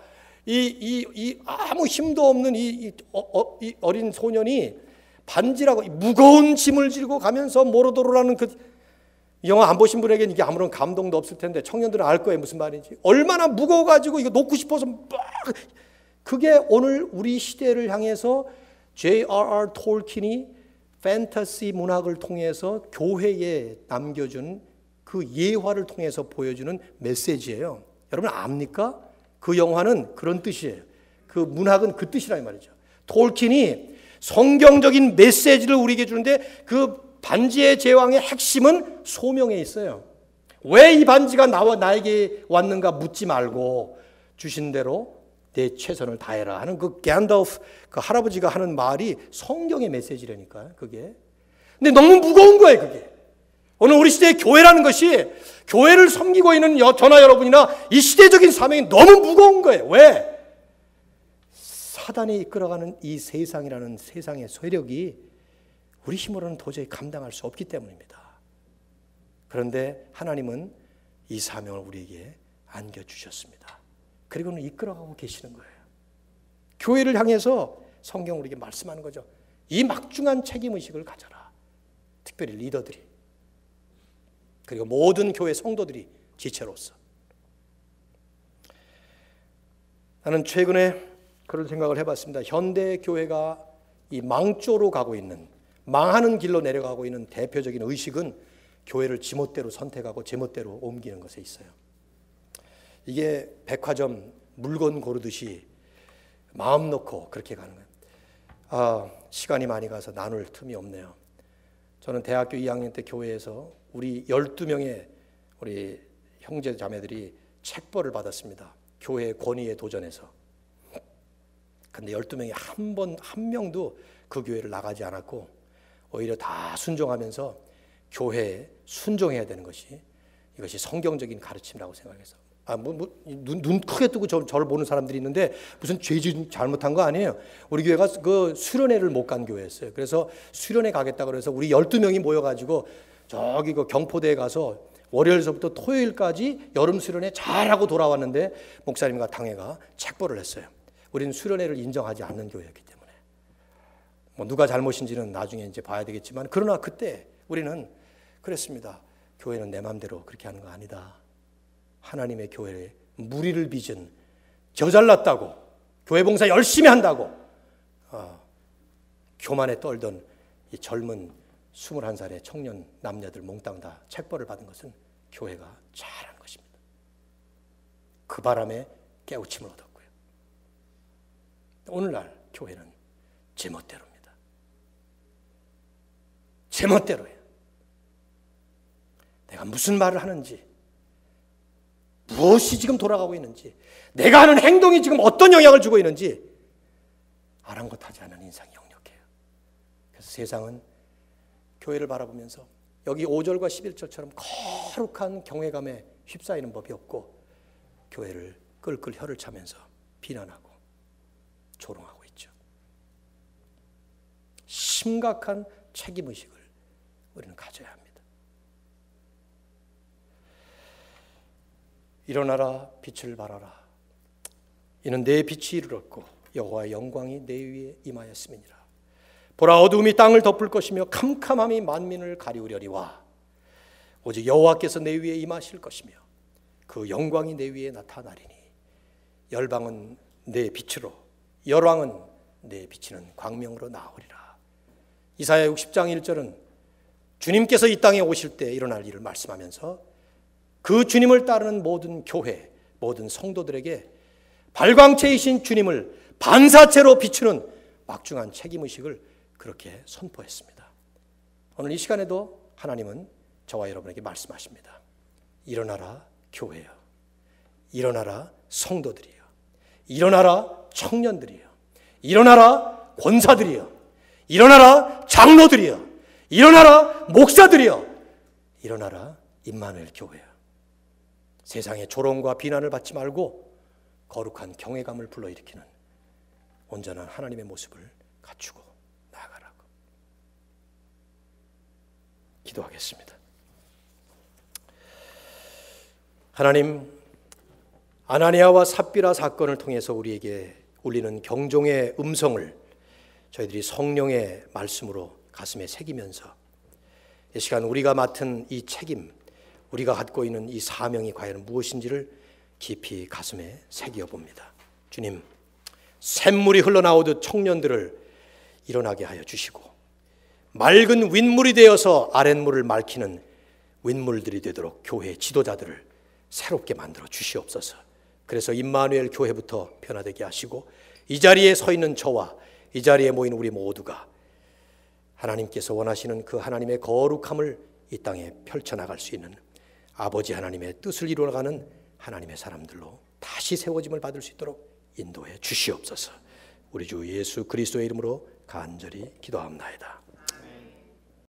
이 아무 힘도 없는 이 어린 소년이 반지라고 무거운 짐을 지고 가면서 모로도로라는 그 영화 안 보신 분에게는 이게 아무런 감동도 없을 텐데 청년들은 알 거예요. 무슨 말인지. 얼마나 무거워가지고 이거 놓고 싶어서 막. 그게 오늘 우리 시대를 향해서 J.R.R. 톨킨이 판타시 문학을 통해서 교회에 남겨준 그 예화를 통해서 보여주는 메시지예요. 여러분 압니까? 그 영화는 그런 뜻이에요. 그 문학은 그 뜻이라 이 말이죠. 톨킨이 성경적인 메시지를 우리에게 주는데 그 반지의 제왕의 핵심은 소명에 있어요. 왜 이 반지가 나에게 왔는가 묻지 말고 주신 대로 내 최선을 다해라 하는 그 გან달프 그 할아버지가 하는 말이 성경의 메시지라니까요. 그게. 근데 너무 무거운 거예요. 그게. 오늘 우리 시대의 교회라는 것이 교회를 섬기고 있는 저나 여러분이나 이 시대적인 사명이 너무 무거운 거예요. 왜? 사단이 이끌어가는 이 세상이라는 세상의 세력이 우리 힘으로는 도저히 감당할 수 없기 때문입니다. 그런데 하나님은 이 사명을 우리에게 안겨주셨습니다. 그리고는 이끌어가고 계시는 거예요. 교회를 향해서 성경 우리에게 말씀하는 거죠. 이 막중한 책임의식을 가져라. 특별히 리더들이, 그리고 모든 교회 성도들이 지체로서. 나는 최근에 그런 생각을 해봤습니다. 현대 교회가 이 망조로 가고 있는, 망하는 길로 내려가고 있는 대표적인 의식은 교회를 지멋대로 선택하고 제멋대로 옮기는 것에 있어요. 이게 백화점 물건 고르듯이 마음 놓고 그렇게 가는 거예요. 시간이 많이 가서 나눌 틈이 없네요. 저는 대학교 2학년 때 교회에서 우리 12명의 우리 형제 자매들이 책벌을 받았습니다. 교회의 권위에 도전해서. 근데 12명이 한 명도 그 교회를 나가지 않았고 오히려 다 순종하면서 교회에 순종해야 되는 것이, 이것이 성경적인 가르침이라고 생각해서. 눈 크게 뜨고 저를 보는 사람들이 있는데 무슨 죄짓 잘못한 거 아니에요. 우리 교회가 그 수련회를 못 간 교회였어요. 그래서 수련회 가겠다 그래서 우리 12명이 모여가지고 저기 그 경포대에 가서 월요일서부터 토요일까지 여름 수련회 잘하고 돌아왔는데 목사님과 당회가 책벌을 했어요. 우리는 수련회를 인정하지 않는 교회였기 때문에. 뭐 누가 잘못인지는 나중에 이제 봐야 되겠지만, 그러나 그때 우리는 그랬습니다. 교회는 내 마음대로 그렇게 하는 거 아니다. 하나님의 교회에 무리를 빚은, 저 잘났다고, 교회 봉사 열심히 한다고 교만에 떨던 이 젊은 21살의 청년 남녀들 몽땅 다 책벌을 받은 것은 교회가 잘한 것입니다. 그 바람에 깨우침을 얻었고요. 오늘날 교회는 제멋대로입니다. 제멋대로예요. 내가 무슨 말을 하는지, 무엇이 지금 돌아가고 있는지, 내가 하는 행동이 지금 어떤 영향을 주고 있는지 아랑곳하지 않은 인상이 역력해요. 그래서 세상은 교회를 바라보면서 여기 5절과 11절처럼 거룩한 경외감에 휩싸이는 법이 없고 교회를 끌끌 혀를 차면서 비난하고 조롱하고 있죠. 심각한 책임의식을 우리는 가져야 합니다. 일어나라, 빛을 발하라. 이는 내 빛이 이르렀고 여호와의 영광이 내 위에 임하였음이니라. 보라, 어두움이 땅을 덮을 것이며 캄캄함이 만민을 가리우려니와 오직 여호와께서 내 위에 임하실 것이며 그 영광이 내 위에 나타나리니 열방은 내 빛으로, 열왕은 내 비치는 광명으로 나오리라. 이사야 60장 1절은 주님께서 이 땅에 오실 때 일어날 일을 말씀하면서 그 주님을 따르는 모든 교회, 모든 성도들에게 발광체이신 주님을 반사체로 비추는 막중한 책임의식을 그렇게 선포했습니다. 오늘 이 시간에도 하나님은 저와 여러분에게 말씀하십니다. 일어나라 교회여, 일어나라 성도들이여, 일어나라 청년들이여, 일어나라 권사들이여, 일어나라 장로들이여, 일어나라 목사들이여, 일어나라 임마누엘 교회여. 세상의 조롱과 비난을 받지 말고 거룩한 경외감을 불러일으키는 온전한 하나님의 모습을 갖추고 나아가라고. 기도하겠습니다. 하나님, 아나니아와 삽비라 사건을 통해서 우리에게 울리는 경종의 음성을 저희들이 성령의 말씀으로 가슴에 새기면서 이 시간 우리가 맡은 이 책임, 우리가 갖고 있는 이 사명이 과연 무엇인지를 깊이 가슴에 새겨봅니다. 주님, 샘물이 흘러나오듯 청년들을 일어나게 하여 주시고 맑은 윗물이 되어서 아랫물을 맑히는 윗물들이 되도록 교회 지도자들을 새롭게 만들어 주시옵소서. 그래서 임마누엘 교회부터 변화되게 하시고 이 자리에 서 있는 저와 이 자리에 모인 우리 모두가 하나님께서 원하시는 그 하나님의 거룩함을 이 땅에 펼쳐나갈 수 있는 아버지 하나님의 뜻을 이루어가는 하나님의 사람들로 다시 세워짐을 받을 수 있도록 인도해 주시옵소서. 우리 주 예수 그리스도의 이름으로 간절히 기도합나이다.